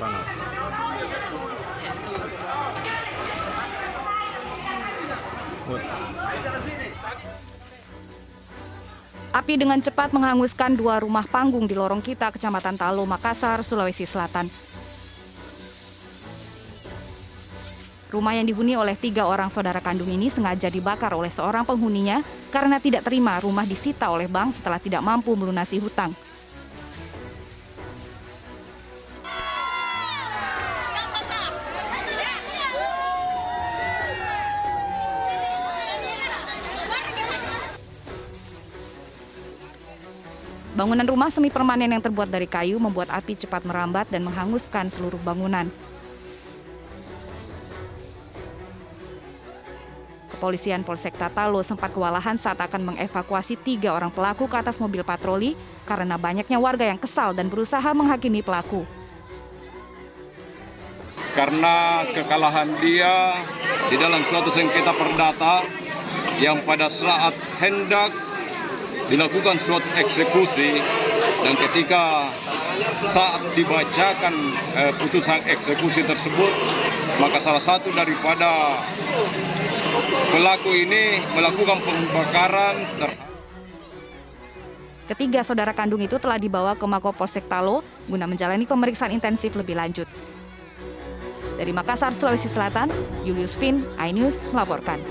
panas. Api dengan cepat menghanguskan 2 rumah panggung di Lorong Kita, Kecamatan Talo, Makassar, Sulawesi Selatan. Rumah yang dihuni oleh 3 orang saudara kandung ini sengaja dibakar oleh seorang penghuninya karena tidak terima rumah disita oleh bank setelah tidak mampu melunasi hutang. Bangunan rumah semi permanen yang terbuat dari kayu membuat api cepat merambat dan menghanguskan seluruh bangunan. Kepolisian Polsek Tatalo sempat kewalahan saat akan mengevakuasi 3 orang pelaku ke atas mobil patroli karena banyaknya warga yang kesal dan berusaha menghakimi pelaku. Karena kekalahan dia di dalam suatu sengketa perdata yang pada saat hendak dilakukan suatu eksekusi, dan ketika saat dibacakan putusan eksekusi tersebut, maka salah satu daripada pelaku ini melakukan pembakaran. Ketiga saudara kandung itu telah dibawa ke Mako Polsek Talo guna menjalani pemeriksaan intensif lebih lanjut. Dari Makassar, Sulawesi Selatan, Julius Fin, iNews melaporkan.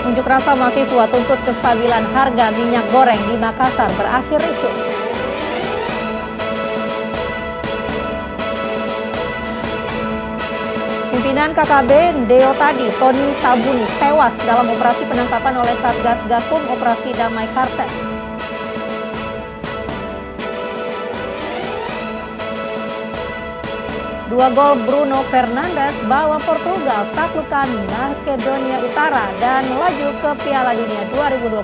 Unjuk rasa mahasiswa tuntut kestabilan harga minyak goreng di Makassar berakhir ricuh. Pimpinan KKB Deo Tadi, Tony Tabuni, tewas dalam operasi penangkapan oleh Satgas Gakum Operasi Damai Kartes. Dua gol Bruno Fernandes bawa Portugal taklukkan Makedonia Utara dan melaju ke Piala Dunia 2022.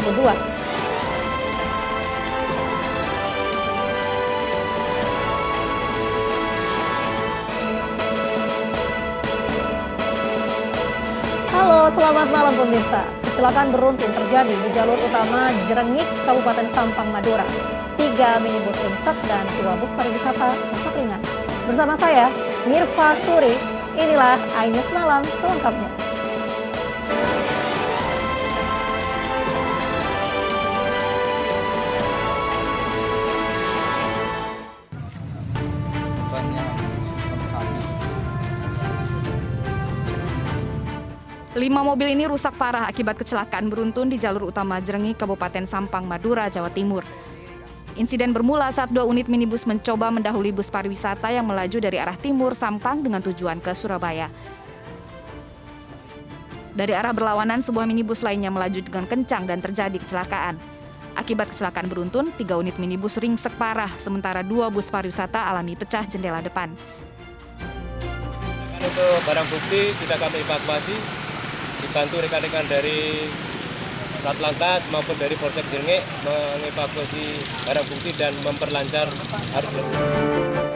Halo, selamat malam pemirsa. Kecelakaan beruntun terjadi di jalur utama Jerengik, Kabupaten Sampang, Madura. 3 minibus ringsek dan 2 bus pariwisata rusak ringan. Bersama saya, Mirva Suri, inilah iNews Malam selengkapnya. Lima mobil ini rusak parah akibat kecelakaan beruntun di jalur utama Jerengik, Kabupaten Sampang, Madura, Jawa Timur. Insiden bermula saat 2 unit minibus mencoba mendahului bus pariwisata yang melaju dari arah timur Sampang dengan tujuan ke Surabaya. Dari arah berlawanan, sebuah minibus lainnya melaju dengan kencang dan terjadi kecelakaan. Akibat kecelakaan beruntun, 3 unit minibus ringsek parah, sementara 2 bus pariwisata alami pecah jendela depan. Untuk barang bukti sudah kami evakuasi, dibantu rekan-rekan dari Satlantas maupun dari Polsek Jerengik mengevakuasi barang bukti dan memperlancar arus lalu lintas.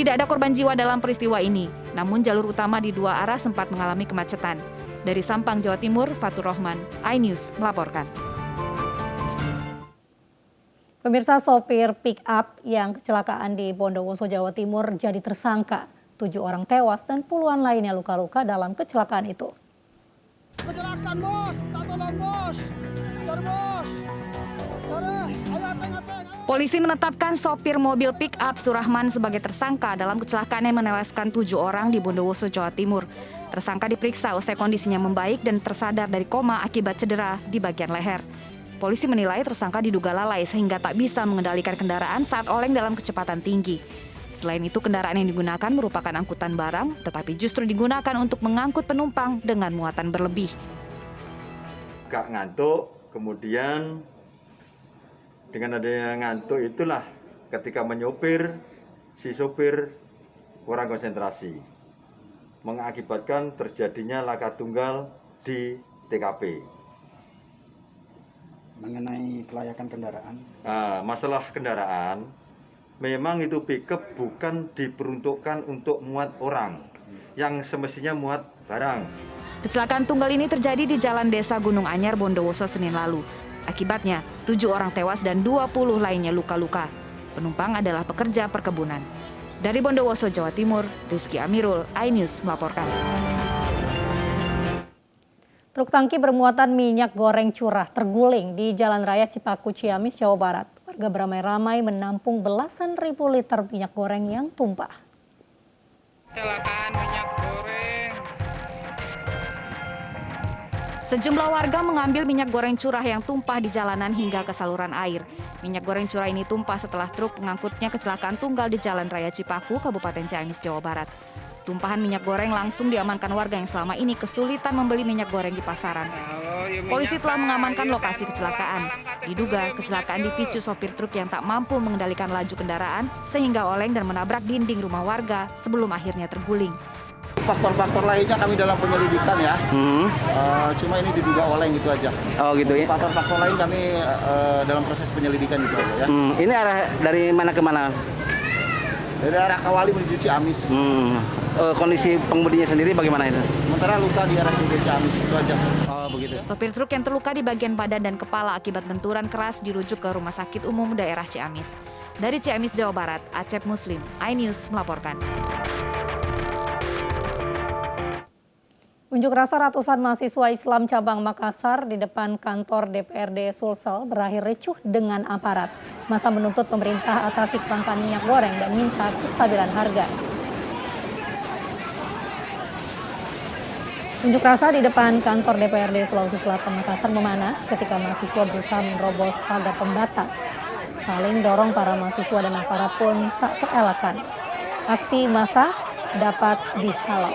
Tidak ada korban jiwa dalam peristiwa ini, namun jalur utama di 2 arah sempat mengalami kemacetan. Dari Sampang, Jawa Timur, Fatur Rahman, iNews melaporkan. Pemirsa, sopir pick-up yang kecelakaan di Bondowoso, Jawa Timur jadi tersangka. 7 orang tewas dan puluhan lainnya luka-luka dalam kecelakaan itu. Kecelakaan bos, tak tolong bos, cari bos, cari, ayo ateng. Polisi menetapkan sopir mobil pick-up Surahman sebagai tersangka dalam kecelakaan yang menewaskan 7 orang di Bondowoso, Jawa Timur. Tersangka diperiksa usai kondisinya membaik dan tersadar dari koma akibat cedera di bagian leher. Polisi menilai tersangka diduga lalai sehingga tak bisa mengendalikan kendaraan saat oleng dalam kecepatan tinggi. Selain itu, kendaraan yang digunakan merupakan angkutan barang, tetapi justru digunakan untuk mengangkut penumpang dengan muatan berlebih. Gak ngantuk, kemudian dengan adanya ngantuk itulah ketika menyopir, si sopir kurang konsentrasi, mengakibatkan terjadinya laka tunggal di TKP. mengenai kelayakan kendaraan. Nah, masalah kendaraan, memang itu pickup bukan diperuntukkan untuk muat orang, yang semestinya muat barang. Kecelakaan tunggal ini terjadi di Jalan Desa Gunung Anyar, Bondowoso, Senin lalu. Akibatnya, 7 orang tewas dan 20 lainnya luka-luka. Penumpang adalah pekerja perkebunan. Dari Bondowoso, Jawa Timur, Rizky Amirul, iNews melaporkan. Truk tangki bermuatan minyak goreng curah terguling di Jalan Raya Cipaku, Ciamis, Jawa Barat. Warga beramai-ramai menampung belasan ribu liter minyak goreng yang tumpah. Kecelakaan minyak goreng. Sejumlah warga mengambil minyak goreng curah yang tumpah di jalanan hingga ke saluran air. Minyak goreng curah ini tumpah setelah truk pengangkutnya kecelakaan tunggal di Jalan Raya Cipaku, Kabupaten Ciamis, Jawa Barat. Tumpahan minyak goreng langsung diamankan warga yang selama ini kesulitan membeli minyak goreng di pasaran. Polisi telah mengamankan lokasi kecelakaan. Diduga kecelakaan dipicu sopir truk yang tak mampu mengendalikan laju kendaraan sehingga oleng dan menabrak dinding rumah warga sebelum akhirnya terguling. Faktor-faktor lainnya kami dalam penyelidikan ya. Cuma ini diduga oleng gitu aja. Oh gitu ya. Faktor-faktor lain kami dalam proses penyelidikan gitu aja ya. Ini arah dari mana ke mana? Dari arah Kawali menuju Ciamis. Kondisi pengemudinya sendiri bagaimana itu? Sementara luka di arah sini Ciamis itu aja. Oh begitu. Sopir truk yang terluka di bagian badan dan kepala akibat benturan keras dirujuk ke Rumah Sakit Umum Daerah Ciamis. Dari Ciamis, Jawa Barat, Acep Muslim, iNews melaporkan. Unjuk rasa ratusan mahasiswa Islam cabang Makassar di depan kantor DPRD Sulsel berakhir ricuh dengan aparat. Massa menuntut pemerintah atasi kelangkaan minyak goreng dan minta kestabilan harga. Unjuk rasa di depan kantor DPRD Sulawesi Selatan Makassar memanas ketika mahasiswa berusaha menerobos pagar pembatas. Saling dorong para mahasiswa dan aparat pun tak terelakkan. Aksi massa dapat dihalau.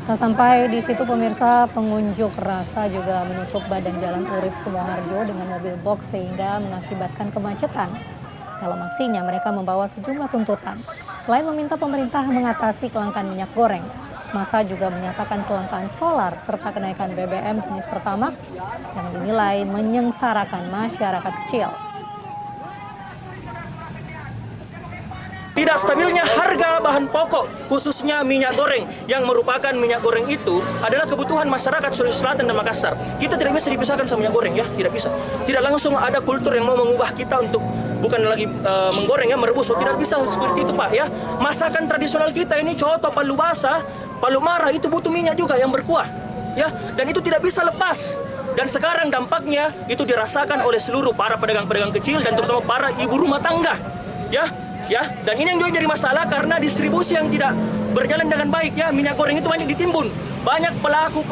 Nah, sampai di situ pemirsa, pengunjuk rasa juga menutup badan jalan Urip Sumoharjo dengan mobil box sehingga mengakibatkan kemacetan. Dalam aksinya mereka membawa sejumlah tuntutan. Selain meminta pemerintah mengatasi kelangkaan minyak goreng, massa juga menyatakan kelangkaan solar serta kenaikan BBM jenis Pertamax yang dinilai menyengsarakan masyarakat kecil. Tidak stabilnya harga bahan pokok, khususnya minyak goreng, yang merupakan minyak goreng itu adalah kebutuhan masyarakat Sulawesi Selatan dan Makassar. Kita tidak bisa dipisahkan sama minyak goreng ya, tidak bisa. Tidak langsung ada kultur yang mau mengubah kita untuk bukan lagi menggoreng ya, merebus. So, tidak bisa seperti itu Pak ya. Masakan tradisional kita ini coto, palu basah, palu marah itu butuh minyak juga yang berkuah. Ya, dan itu tidak bisa lepas. Dan sekarang dampaknya itu dirasakan oleh seluruh para pedagang-pedagang kecil dan terutama para ibu rumah tangga. Dan ini yang juga jadi masalah karena distribusi yang tidak berjalan dengan baik ya, minyak goreng itu banyak ditimbun, banyak pelaku.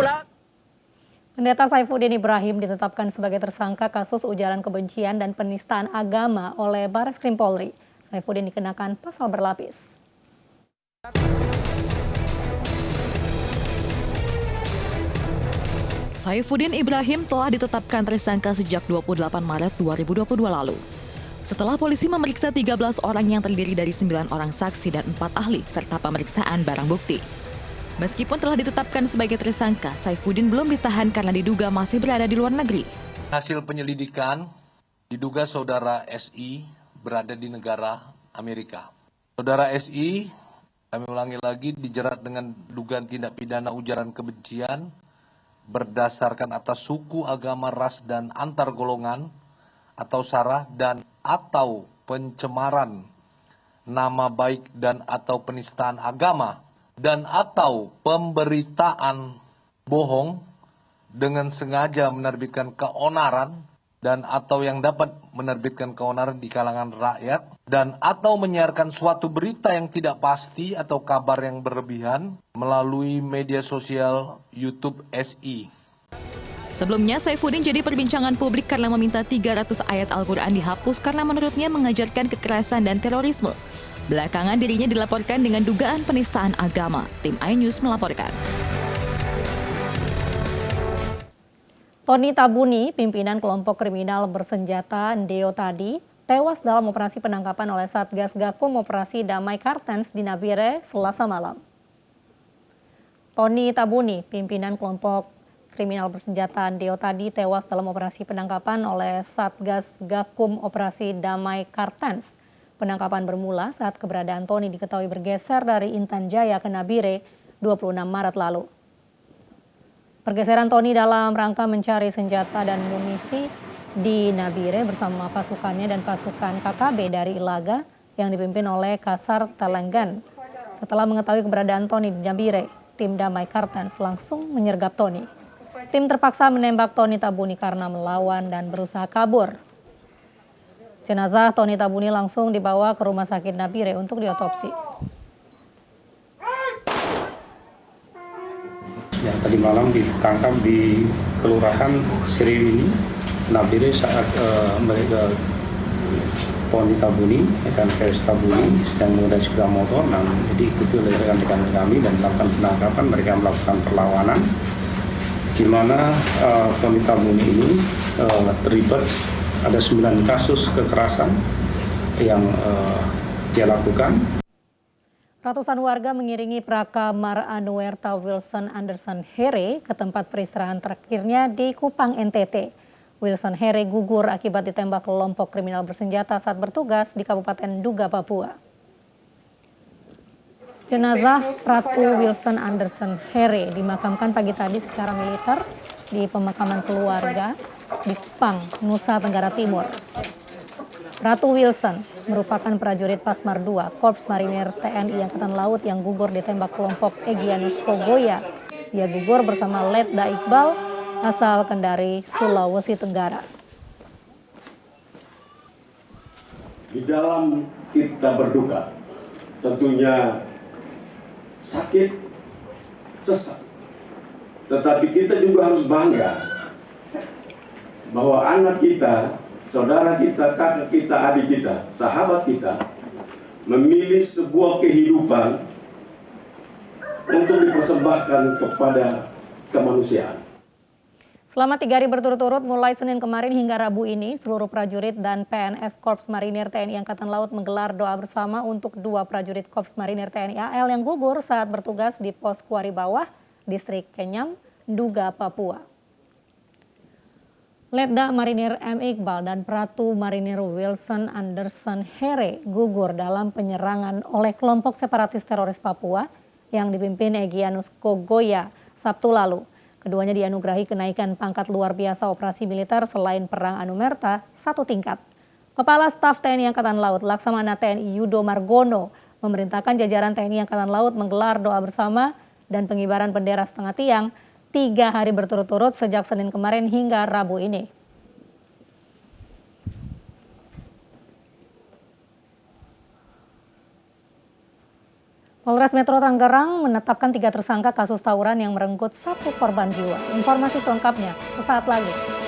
Pendeta Saifuddin Ibrahim ditetapkan sebagai tersangka kasus ujaran kebencian dan penistaan agama oleh Bareskrim Polri. Saifuddin dikenakan pasal berlapis. Saifuddin Ibrahim telah ditetapkan tersangka sejak 28 Maret 2022 lalu. Setelah polisi memeriksa 13 orang yang terdiri dari 9 orang saksi dan 4 ahli serta pemeriksaan barang bukti. Meskipun telah ditetapkan sebagai tersangka, Saifuddin belum ditahan karena diduga masih berada di luar negeri. Hasil penyelidikan, diduga saudara SI berada di negara Amerika. Saudara SI, kami ulangi lagi, dijerat dengan dugaan tindak pidana ujaran kebencian berdasarkan atas suku, agama, ras, dan antar golongan atau sara dan atau pencemaran nama baik dan atau penistaan agama dan atau pemberitaan bohong dengan sengaja menerbitkan keonaran dan atau yang dapat menerbitkan keonaran di kalangan rakyat dan atau menyiarkan suatu berita yang tidak pasti atau kabar yang berlebihan melalui media sosial YouTube SI. Sebelumnya, Saifuddin jadi perbincangan publik karena meminta 300 ayat Al-Quran dihapus karena menurutnya mengajarkan kekerasan dan terorisme. Belakangan dirinya dilaporkan dengan dugaan penistaan agama. Tim iNews melaporkan. Tony Tabuni, pimpinan kelompok kriminal bersenjata Ndeo Tadi, tewas dalam operasi penangkapan oleh Satgas Gakum Operasi Damai Kartens di Nabire, Selasa malam. Tony Tabuni, pimpinan kelompok kriminal bersenjata Deo Tadi, tewas dalam operasi penangkapan oleh Satgas Gakum Operasi Damai Kartens. Penangkapan bermula saat keberadaan Tony diketahui bergeser dari Intan Jaya ke Nabire 26 Maret lalu. Pergeseran Tony dalam rangka mencari senjata dan munisi di Nabire bersama pasukannya dan pasukan KKB dari Ilaga yang dipimpin oleh Kasar Telenggan. Setelah mengetahui keberadaan Tony di Nabire, tim Damai Kartens langsung menyergap Tony. Tim terpaksa menembak Tony Tabuni karena melawan dan berusaha kabur. Jenazah Tony Tabuni langsung dibawa ke Rumah Sakit Nabire untuk diotopsi. Yang tadi malam ditangkap di Kelurahan Sriwini, Nabire saat mereka Tony Tabuni, rekan Feris Tabuni sedang mengendarai sepeda motor, diikuti oleh rekan-rekan kami dan melakukan penangkapan. Mereka melakukan perlawanan, di mana Tony Tabuni ini terlibat ada 9 kasus kekerasan yang dia lakukan. Ratusan warga mengiringi Prakamar Anuwerta Wilson Anderson Here ke tempat peristirahatan terakhirnya di Kupang, NTT. Wilson Here gugur akibat ditembak kelompok kriminal bersenjata saat bertugas di Kabupaten Duga, Papua. Jenazah Pratu Wilson Anderson Here dimakamkan pagi tadi secara militer di pemakaman keluarga di Kupang, Nusa Tenggara Timur. Pratu Wilson merupakan prajurit Pasmar II, Korps Marinir TNI Angkatan Laut yang gugur ditembak kelompok Egyanus Kogoya. Dia gugur bersama Letda Iqbal, asal Kendari, Sulawesi Tenggara. Di dalam kita berduka, tentunya sakit, sesak. Tetapi kita juga harus bangga bahwa anak kita, saudara kita, kakak kita, adik kita, sahabat kita memilih sebuah kehidupan untuk dipersembahkan kepada kemanusiaan. Selama 3 hari berturut-turut mulai Senin kemarin hingga Rabu ini, seluruh prajurit dan PNS Korps Marinir TNI Angkatan Laut menggelar doa bersama untuk 2 prajurit Korps Marinir TNI AL yang gugur saat bertugas di Pos Kuari Bawah, Distrik Kenyam, Duga, Papua. Letda Marinir M. Iqbal dan Pratu Marinir Wilson Anderson Here gugur dalam penyerangan oleh kelompok separatis teroris Papua yang dipimpin Egyanus Kogoya Sabtu lalu. Keduanya dianugerahi kenaikan pangkat luar biasa operasi militer selain Perang Anumerta 1 tingkat. Kepala Staf TNI Angkatan Laut Laksamana TNI Yudo Margono memerintahkan jajaran TNI Angkatan Laut menggelar doa bersama dan pengibaran bendera setengah tiang 3 hari berturut-turut sejak Senin kemarin hingga Rabu ini. Polres Metro Tangerang menetapkan 3 tersangka kasus tawuran yang merenggut 1 korban jiwa. Informasi selengkapnya sesaat lagi.